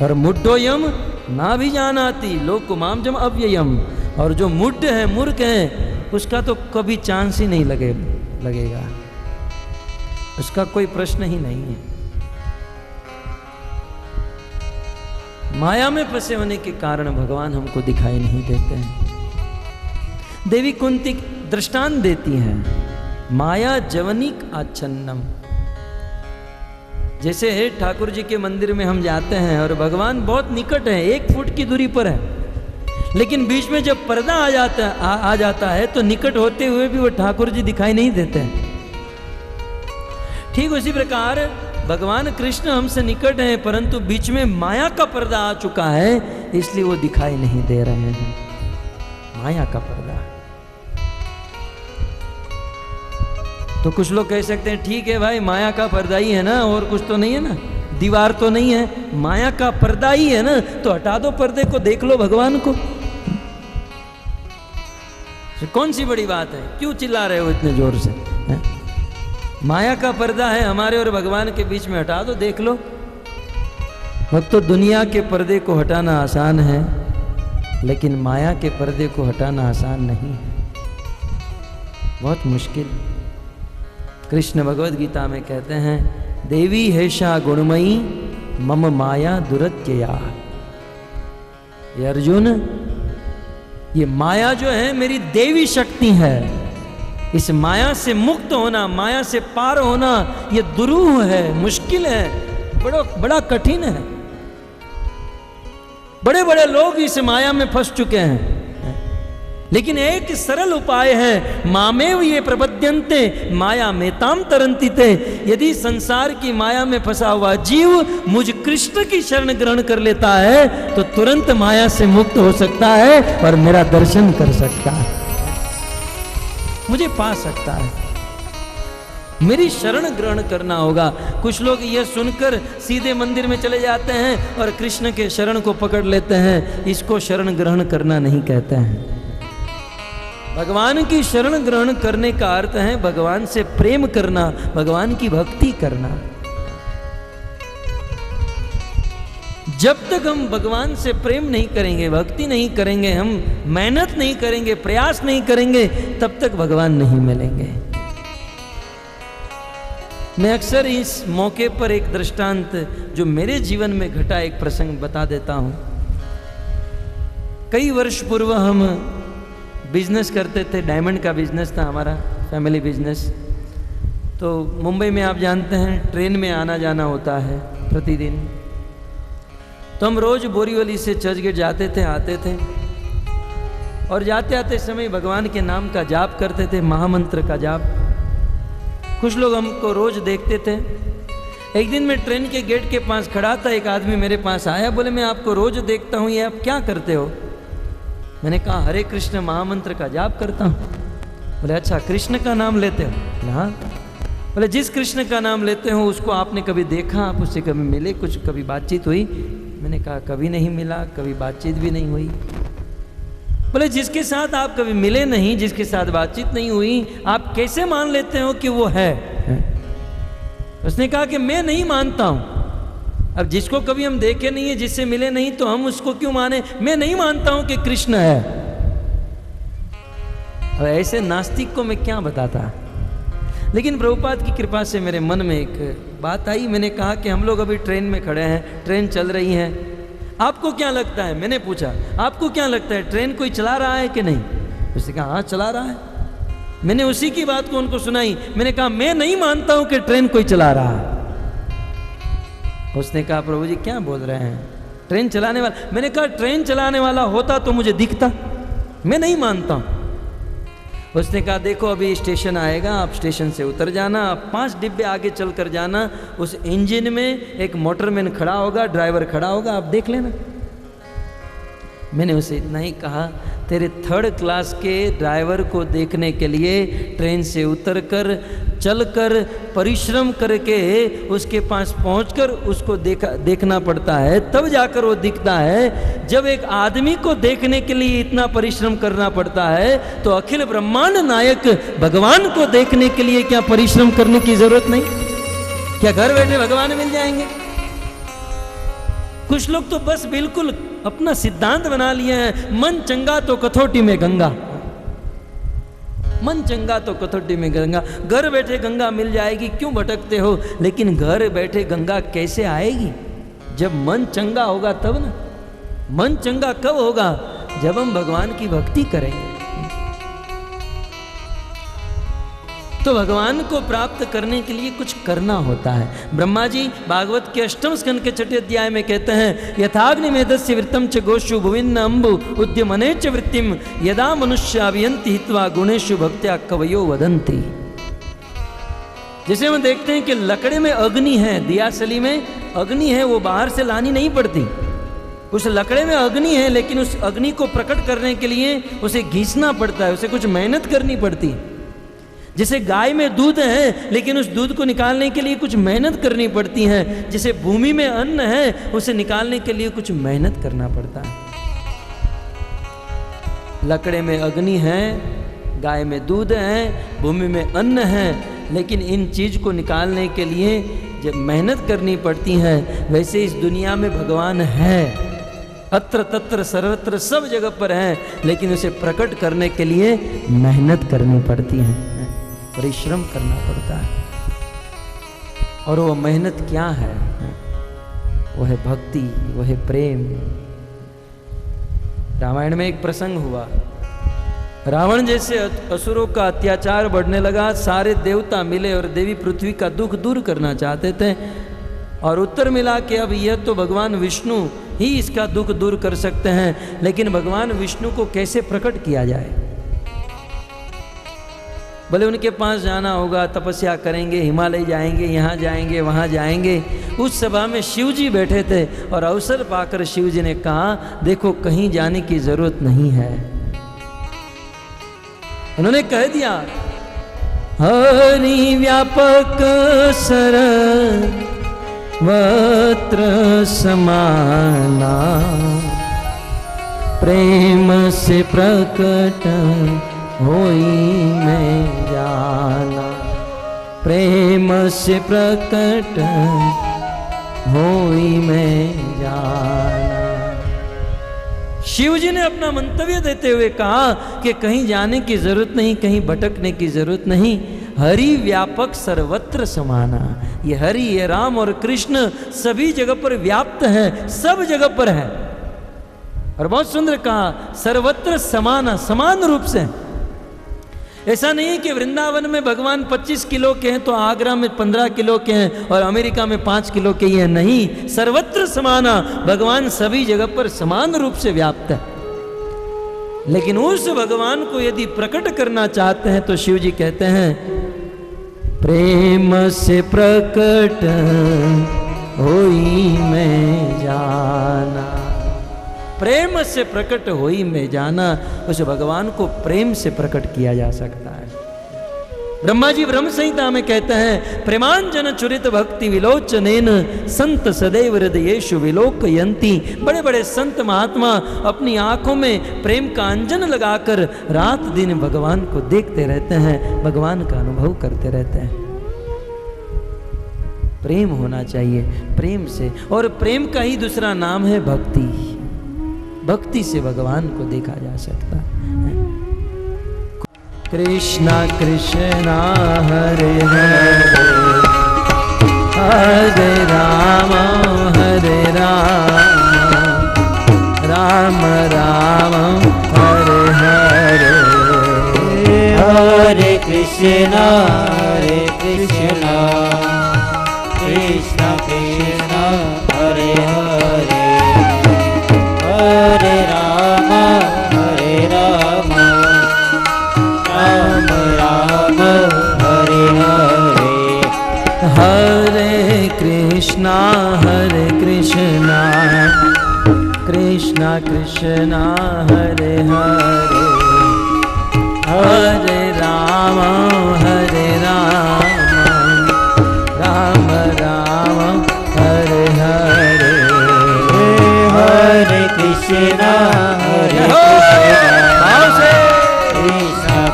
और मुड्ढोयम ना भी जानाति लोक मामजम अव्ययम, और जो मुड्ढ है, मूर्ख है, उसका तो कभी चांस ही नहीं लगेगा, उसका कोई प्रश्न ही नहीं है। माया में फंसे होने के कारण भगवान हमको दिखाई नहीं देते हैं। देवी कुंती दृष्टांत देती हैं माया जवनिक आच्छन्नम। जैसे ठाकुर जी के मंदिर में हम जाते हैं और भगवान बहुत निकट है, 1 फुट की दूरी पर है, लेकिन बीच में जब पर्दा आ जाता है तो निकट होते हुए भी वो ठाकुर जी दिखाई नहीं देते हैं। ठीक उसी प्रकार भगवान कृष्ण हमसे निकट हैं परंतु बीच में माया का पर्दा आ चुका है, इसलिए वो दिखाई नहीं दे रहे हैं। माया का पर्दा। तो कुछ लोग कह सकते हैं ठीक है भाई, माया का पर्दा ही है ना, और कुछ तो नहीं है ना, दीवार तो नहीं है, माया का पर्दा ही है ना, तो हटा दो पर्दे को, देख लो भगवान को। तो कौन सी बड़ी बात है, क्यों चिल्ला रहे हो इतने जोर से? है? माया का पर्दा है हमारे और भगवान के बीच में, हटा दो, देख लो। अब तो दुनिया के पर्दे को हटाना आसान है लेकिन माया के पर्दे को हटाना आसान नहीं है, बहुत मुश्किल। कृष्ण भगवद गीता में कहते हैं देवी हेषा गुणमयी मम माया दुरत्यया। ये अर्जुन, ये माया जो है मेरी देवी शक्ति है। इस माया से मुक्त होना, माया से पार होना, ये दुरूह है, मुश्किल है, बड़ा कठिन है। बड़े बड़े लोग इस माया में फंस चुके हैं, लेकिन एक सरल उपाय है, मामेव ये प्रपद्यन्ते माया में ताम तरंती थे। यदि संसार की माया में फंसा हुआ जीव मुझ कृष्ण की शरण ग्रहण कर लेता है तो तुरंत माया से मुक्त हो सकता है और मेरा दर्शन कर सकता है, मुझे पा सकता है। मेरी शरण ग्रहण करना होगा। कुछ लोग यह सुनकर सीधे मंदिर में चले जाते हैं और कृष्ण के शरण को पकड़ लेते हैं, इसको शरण ग्रहण करना नहीं कहते हैं। भगवान की शरण ग्रहण करने का अर्थ है भगवान से प्रेम करना, भगवान की भक्ति करना। जब तक हम भगवान से प्रेम नहीं करेंगे, भक्ति नहीं करेंगे, हम मेहनत नहीं करेंगे, प्रयास नहीं करेंगे, तब तक भगवान नहीं मिलेंगे। मैं अक्सर इस मौके पर एक दृष्टांत जो मेरे जीवन में घटा एक प्रसंग बता देता हूं। कई वर्ष पूर्व हम बिजनेस करते थे, डायमंड का बिजनेस था हमारा, फैमिली बिजनेस। तो मुंबई में आप जानते हैं ट्रेन में आना जाना होता है प्रतिदिन। तो हम रोज बोरीवली से चर्चगेट जाते थे, आते थे, और जाते आते समय भगवान के नाम का जाप करते थे, महामंत्र का जाप। कुछ लोग हमको रोज देखते थे। एक दिन मैं ट्रेन के गेट के पास खड़ा था, एक आदमी मेरे पास आया, बोले मैं आपको रोज देखता हूँ, ये आप क्या करते हो? मैंने कहा हरे कृष्ण महामंत्र का जाप करता हूँ। बोले अच्छा, कृष्ण का नाम लेते हो? हाँ। बोले जिस कृष्ण का नाम लेते हो उसको आपने कभी देखा, आप उससे कभी मिले, कुछ कभी बातचीत हुई? मैंने कहा कभी नहीं मिला, कभी बातचीत भी नहीं हुई। बोले जिसके साथ आप कभी मिले नहीं, जिसके साथ बातचीत नहीं हुई, आप कैसे मान लेते हो कि वो है? उसने कहा कि मैं नहीं मानता हूं। अब जिसको कभी हम देखे नहीं है, जिससे मिले नहीं, तो हम उसको क्यों माने? मैं नहीं मानता हूं कि कृष्ण है। अब ऐसे नास्तिक को मैं क्या बताता। लेकिन प्रभुपाद की कृपा से मेरे मन में एक बात आई। मैंने कहा कि हम लोग अभी ट्रेन में खड़े हैं, ट्रेन चल रही है, आपको क्या लगता है? मैंने पूछा आपको क्या लगता है, ट्रेन कोई चला रहा है कि नहीं? उसने कहा हाँ चला रहा है। मैंने उसी की बात को उनको सुनाई। मैंने कहा मैं नहीं मानता हूं कि ट्रेन कोई चला रहा है। उसने कहा प्रभु जी क्या बोल रहे हैं, ट्रेन चलाने वाला? मैंने कहा ट्रेन चलाने वाला होता तो मुझे दिखता, मैं नहीं मानता हूं। उसने कहा देखो अभी स्टेशन आएगा, आप स्टेशन से उतर जाना, आप 5 डिब्बे आगे चल कर जाना, उस इंजन में एक मोटरमैन खड़ा होगा, ड्राइवर खड़ा होगा, आप देख लेना। मैंने उसे इतना ही कहा, तेरे 3rd क्लास के ड्राइवर को देखने के लिए ट्रेन से उतरकर, चलकर, परिश्रम करके उसके पास पहुंचकर उसको देखना पड़ता है, तब जाकर वो दिखता है। जब एक आदमी को देखने के लिए इतना परिश्रम करना पड़ता है, तो अखिल ब्रह्मांड नायक भगवान को देखने के लिए क्या परिश्रम करने की जरूरत नहीं? क्या घर बैठे भगवान मिल जाएंगे? कुछ लोग तो बस बिल्कुल अपना सिद्धांत बना लिए हैं, मन चंगा तो कथौटी में गंगा, मन चंगा तो कथौटी में गंगा। घर बैठे गंगा मिल जाएगी, क्यों भटकते हो? लेकिन घर बैठे गंगा कैसे आएगी? जब मन चंगा होगा तब ना। मन चंगा कब होगा? जब हम भगवान की भक्ति करेंगे। तो भगवान को प्राप्त करने के लिए कुछ करना होता है। ब्रह्मा जी भागवत के 8वें स्कंद के 6ठे अध्याय में कहते हैं, यथाग्निमेधस्य वृत्तम च गोषु भुविन्न अम्बु उद्यमने च वृत्तिम यदा मनुष्या वियन्ति हित्वा गुणेषु भक्त्या कवयो वदन्ति। जैसे हम देखते हैं कि लकड़े में अग्नि है, दियासली में अग्नि है, वो बाहर से लानी नहीं पड़ती। उस लकड़े में अग्नि है, लेकिन उस अग्नि को प्रकट करने के लिए उसे घिसना पड़ता है, उसे कुछ मेहनत करनी पड़ती है। जैसे गाय में दूध है, लेकिन उस दूध को निकालने के लिए कुछ मेहनत करनी पड़ती है। जैसे भूमि में अन्न है, उसे निकालने के लिए कुछ मेहनत करना पड़ता है। लकड़े में अग्नि है, गाय में दूध है, भूमि में अन्न है, लेकिन इन चीज को निकालने के लिए जब मेहनत करनी पड़ती है, वैसे इस दुनिया में भगवान है, अत्र तत्र सर्वत्र सब जगह पर है, लेकिन उसे प्रकट करने के लिए मेहनत करनी पड़ती है, परिश्रम करना पड़ता है। और वो मेहनत क्या है? वो है भक्ति, वो है प्रेम। रामायण में एक प्रसंग हुआ, रावण जैसे असुरों का अत्याचार बढ़ने लगा, सारे देवता मिले और देवी पृथ्वी का दुख दूर करना चाहते थे, और उत्तर मिला कि अब यह तो भगवान विष्णु ही इसका दुख दूर कर सकते हैं, लेकिन भगवान विष्णु को कैसे प्रकट किया जाए? भले उनके पास जाना होगा, तपस्या करेंगे, हिमालय जाएंगे, यहाँ जाएंगे, वहाँ जाएंगे। उस सभा में शिव जी बैठे थे और अवसर पाकर शिव जी ने कहा, देखो कहीं जाने की जरूरत नहीं है। उन्होंने कह दिया, हरि व्यापक सर्वत्र समाना, प्रेम से प्रकट होई मैं जाना, प्रेम से प्रकट होई मैं जाना। शिव जी ने अपना मंतव्य देते हुए कहा कि कहीं जाने की जरूरत नहीं, कहीं भटकने की जरूरत नहीं, हरि व्यापक सर्वत्र समाना। ये हरि, ये राम और कृष्ण सभी जगह पर व्याप्त है, सब जगह पर है। और बहुत सुंदर कहा, सर्वत्र समान, समान रूप से। ऐसा नहीं है कि वृंदावन में भगवान 25 किलो के हैं तो आगरा में 15 किलो के हैं और अमेरिका में 5 किलो के ही हैं। नहीं, सर्वत्र समाना, भगवान सभी जगह पर समान रूप से व्याप्त है। लेकिन उस भगवान को यदि प्रकट करना चाहते हैं तो शिव जी कहते हैं, प्रेम से प्रकट होई में जाना। प्रेम से प्रकट होई में जाना, उस भगवान को प्रेम से प्रकट किया जा सकता है। ब्रह्मा जी ब्रह्म संहिता में कहते हैं, प्रेमांजन चुरित भक्ति विलोचनेन संत सदैव हृदयेषु विलोकयन्ति। बड़े बड़े संत महात्मा अपनी आंखों में प्रेम का अंजन लगाकर रात दिन भगवान को देखते रहते हैं, भगवान का अनुभव करते रहते हैं। प्रेम होना चाहिए, प्रेम से। और प्रेम का ही दूसरा नाम है भक्ति। भक्ति से भगवान को देखा जा सकता है। कृष्णा कृष्णा हरे हरे, हरे राम राम राम हरे हरे, हरे कृष्णा कृष्णा कृष्णा हरे हरे, हरे राम राम राम हरे हरे, हरे कृष्णा कृष्णा कृष्णा हरे हरे, हरे राम राम राम हरे हरे, हरे कृष्णा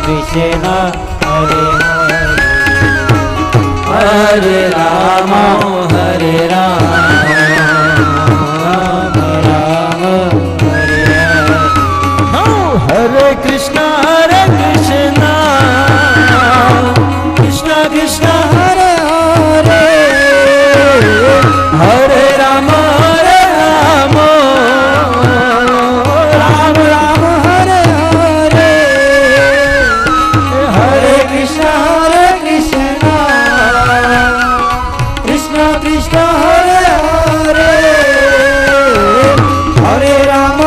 कृष्णा हरे हरे, हरे राम राम राम हरे हरे, हरे कृष्णा कृष्णा कृष्णा हरे हरे, हरे राम राम राम हरे हरे, हरे कृष्णा कृष्णा कृष्णा हरे हरे, हरे राम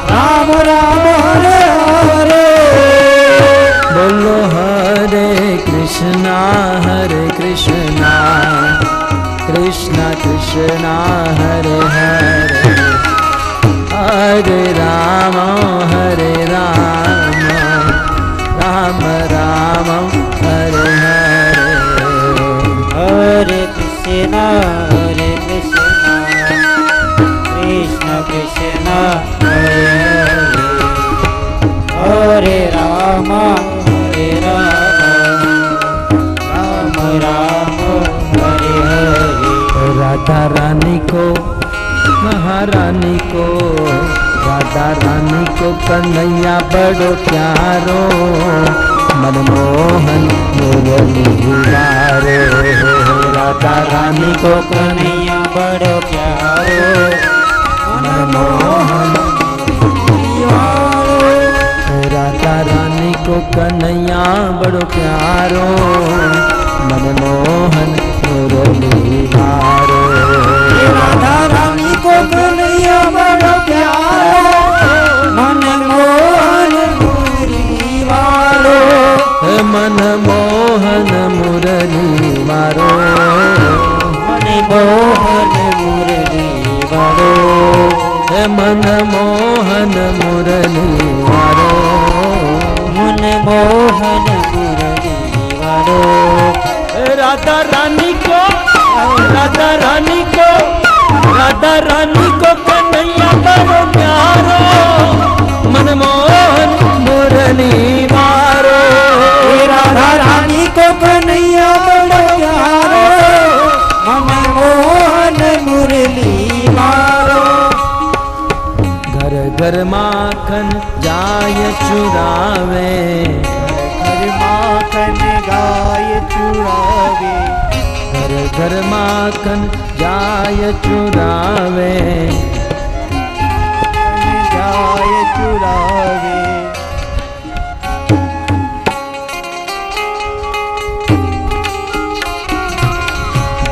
राम राम हरे हरे। बोलो हरे कृष्णा कृष्णा कृष्णा हरे हरे, हरे राम राम राम हरे हरे, हरे कृष्णा कृष्णा कृष्णा हरे हरे, हरे राम राम राम हरे हरे, राधा रानी को महारानी को, राधा रानी को कन्हैया बड़ो प्यारो, मनमोहन मुरली वारो, राधा रानी को कन्हैया बड़ो प्यारो, मनमोहन राधा रानी को कन्हैया बड़ो प्यारो, मनमोहन मुरली वारो, राधा रानी को कन्हैया बड़ो प्यारो, मनमोहन मुरली वारो, मनमोहन मुरली वारो, मनमोहन मुरली वारो, मनमोहन मुरली वारो, मनमोहन मुरली वारो, राधा रानी को कन्हैया बड़ो प्यारो, मनमोहन मुरली वारो, राधा रानी को कन्हैया बड़ो प्यारो, मनमोहन मुरली वारो, घर घर माखन जाय चुरावे, घर माखन गाय चुरावे, घर घर माखन जाय चुरावे, जाय चुरावे।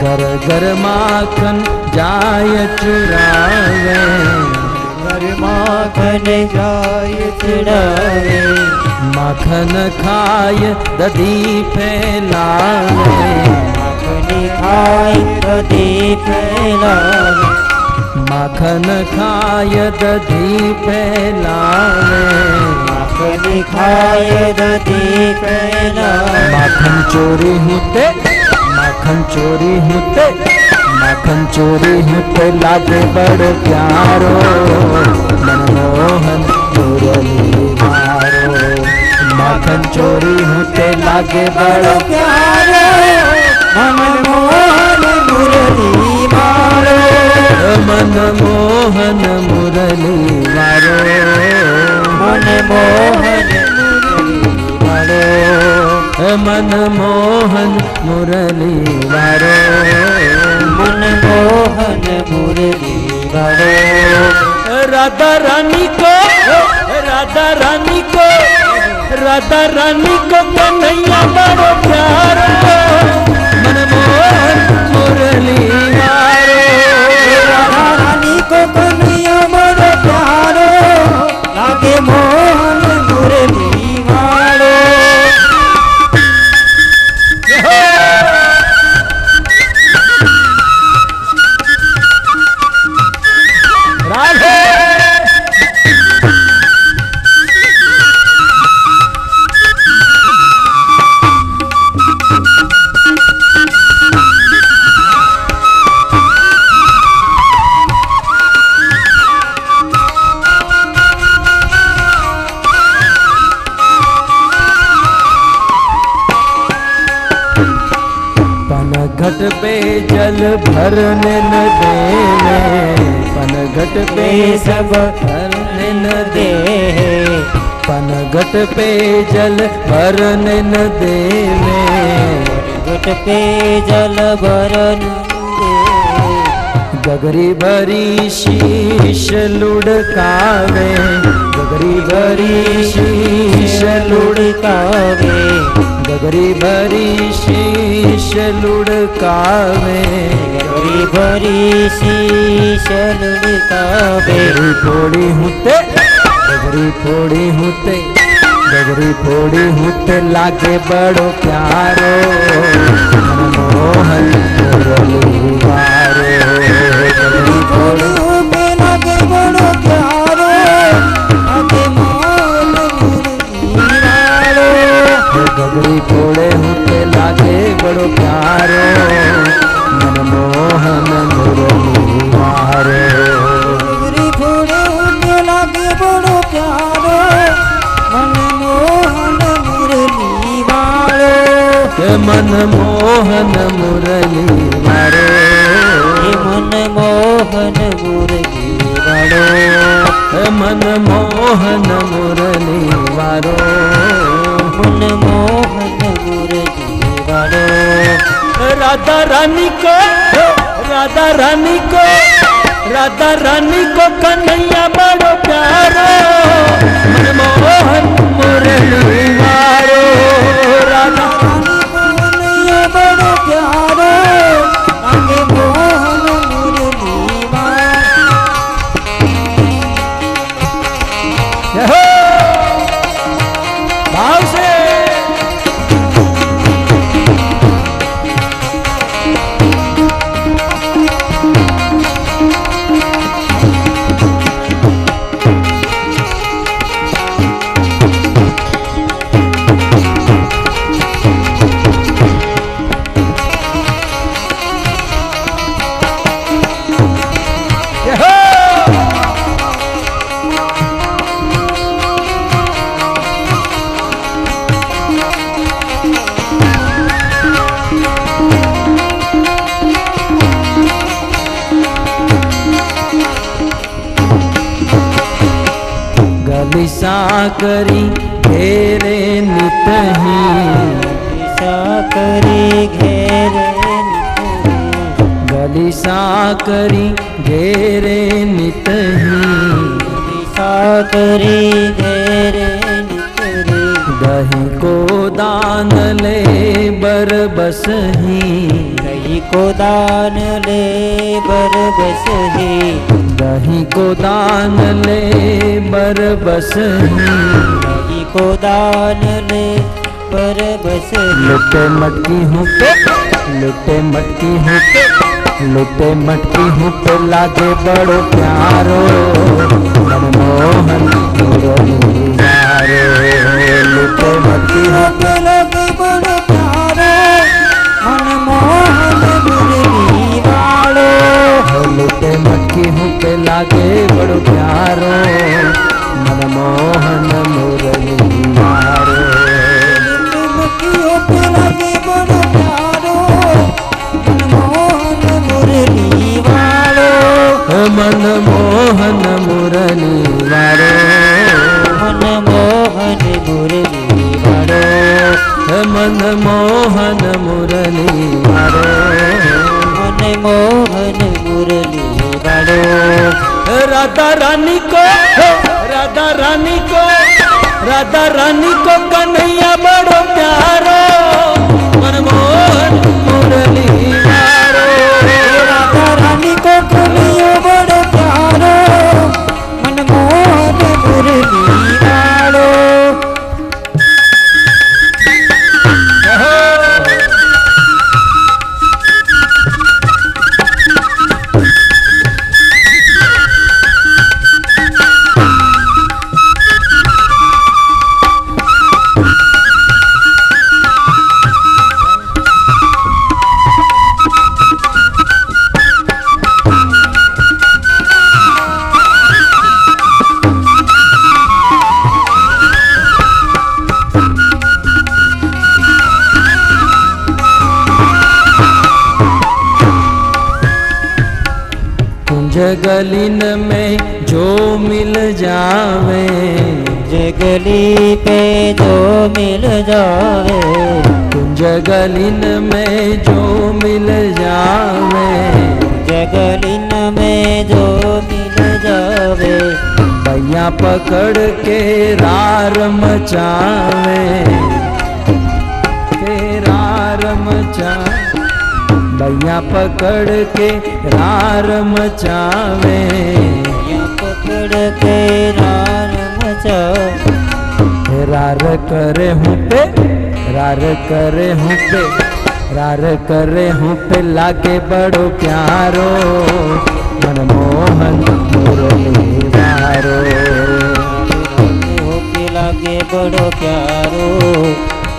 घर घर माखन जाय चुरावे, घर माखन जाय चुरावे। माखन खाय दधी फैलावे, माखन खाय दधी फैलावे। माखन खाय दधी फैलावे, माखन खाय दधी फैलावे। माखन चोरी होते, माखन चोरी होते, माखन चोरी होते लागे बड़ प्यारो, मनमोहन मुरली मारो। माखन चोरी होते लागे बड़ प्यारो, मनमोहन मुरली मारो। मनमोहन मुरली मारो, मनमोहन मुरली मारो। मनमोहन मुरली मारो, मनमोहन मुरली मारो। राधा रानी को, राधा रानी को, राधा रानी को कन्हैया बड़ो प्यारो, मनमोहन मुरली मारो। राधा रानी को कन्हैया बड़ो प्यारो, लागे मोहन मुरली मारो। राधे घट पे जल भरने न देवे, पनघट पे सब भरने न देवे, पनघट पे जल भरने न देवे, घट पे जल भरन देवे। गगरी भरी शीश लुढ़कावे, गगरी भरी शीश लुढ़कावे। गगरी भरी शीश लुढ़कावे, गगरी भरी शीश लुढ़कावे। गगरी फोड़ी होते, गगरी फोड़ी होते, गगरी फोड़ी होते लागे बड़ो प्यारो, मनमोहन मुरली मारो। गगरी फोड़ी होते लागे बड़ो प्यारो, लागे मोहन मुरली मारो। गगरी फोड़े होते लागे बड़ो प्यारो, मनमोहन मुरली मारो। गगरी फोड़े होते लागे बड़ो प्यारो, मनमोहन मुरली मारो। मनमोहन मुरली मारो, मनमोहन मुरली मारो। मनमोहन मुरली मारो, मनमोहन मुरली मारो। राधा रानी को, राधा रानी को, राधा रानी को कन्हैया बड़ो प्यारो, मनमोहन मुरली मारो। राधा रानी को कन्हैया बड़ो प्यारो, लागे मोहन मुरली मारो। भाव से गलिसा करी घेरे नित ही, गलिसा करी घेरे, गलिसा साकरी घेरे नितही, साकरी घेरे नितरे, दही को दान ले बर बसही, दही को दान ले बर बसही, दही को दान ले बर बसही, दही को दान ले बर बसही। लुटे मटकी हूँ पे, लुटे मटकी हूँ पे, लुटे मटकी हूँ पे लागे बड़ो प्यारो, मनमोहन मुरली वारो। लुटे मटकी हूँ पे लागे बड़ो प्यारो, मनमोहन मुरली वालो। लुटे मटकी हूँ पे लागे बड़ो प्यारो, मनमोहन मुरली वारो। मनमोहन मुरली वारो, मनमोहन मुरली वालो, मनमोहन मुरली वारो, मनमोहन मुरली वालो। राधा रानी को, राधा रानी को, राधा रानी को कन्हैया बड़ो प्यारो, मनमोहन मुरली वारो। राधा रानी को कन्हैया बड़ो प्यारो, मनमोहन मुरली वालो। जगलीन में जो मिल जावे, जगली पे जो मिल जावे, जगलीन में जो मिल जावे, जगलीन में जो मिल जावे, भैया पकड़ के रार मचावे, के रार मचावे, भैया पकड़ के रार मचावे, भैया पकड़ के रार मचावे। रार करे हूँ पे, रार करे हूँ पे, रार करे हूँ पे लागे बड़ो प्यारो, मनमोहन मुरली वारो। होके लागे बड़ो प्यारो,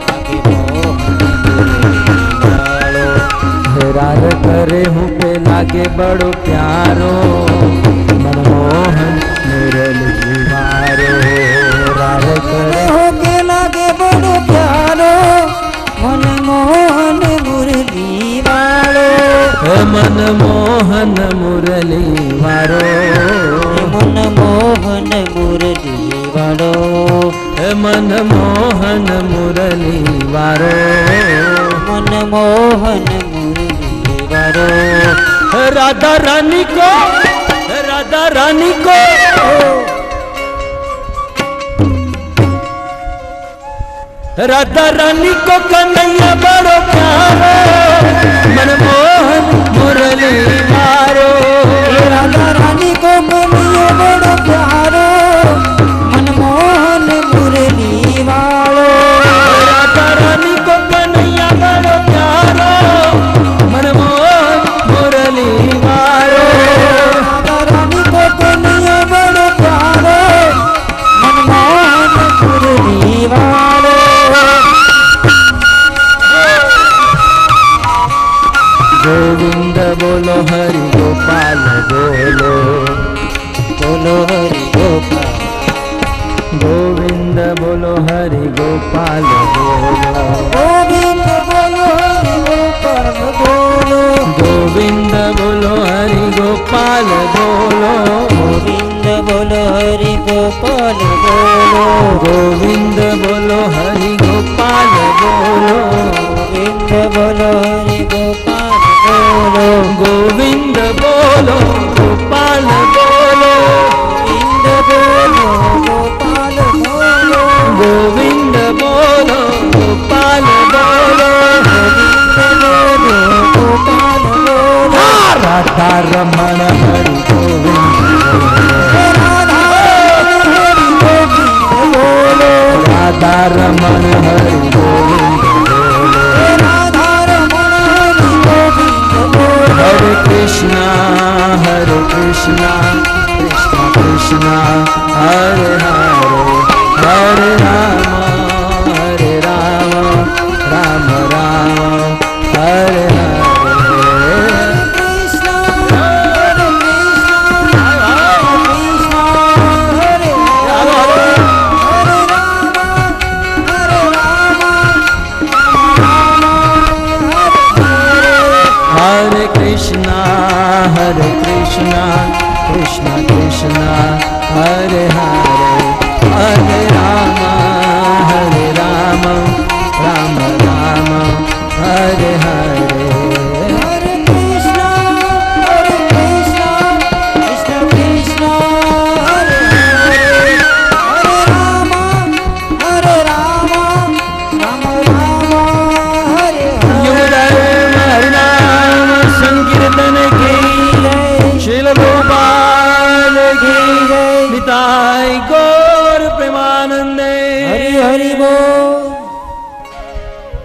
लागे मोहन मुरली वालो। रार करे हूँ पे लागे बड़ो प्यारो, मनमोहन मुरली वारो। रार करे होके लागे बड़ो प्यारो, मनमोहन मुरली वालो। मनमोहन मुरली वारो, मनमोहन मुरली वालो, मनमोहन मुरली वारो, मनमोहन मुरली वालो। राधा रानी को, राधा रानी को, राधा रानी को कन्हैया बड़ो प्यारो, मनमोहन मुरली वारो। राधा रानी को कन्हैया बड़ो प्यारो, मनमोहन मुरली वालो। राधा रानी को कन्हैया बड़ो प्यारो, मनमोहन मुरली वारो। राधा रानी को कन्हैया बड़ो प्यारो, मनमोहन मुरली वालो। गोविंद बोलो हरि गोपाल बोलो, बोलो हरि गोपाल, गोविंद बोलो हरि गोपाल बोलो, गोविंद बोलो हरि गोपाल बोलो, गोविंद बोलो हरि गोपाल बोलो, गोविंद बोलो हरि गोपाल बोलो, गोविंद बोलो हरि गोपाल बोलो, गोविंद बोलो हरि गोपाल बोलो, गोविंद बोलो रमण हरि बोलो राधा रमण हरि गोविंद हरे कृष्णा कृष्णा कृष्णा हरे हरे हरे राम राम राम हरे हरे कृष्णा हरे कृष्णा हरे हरे कृष्णा कृष्णा कृष्णा हरे हरे हरे राम राम राम हरे हरे हरे कृष्णा कृष्णा कृष्णा हरे हरे हरे राम राम राम हरे युगधर्म हरिनाम संकीर्तन की जय शील गोपाल की जय निताय गो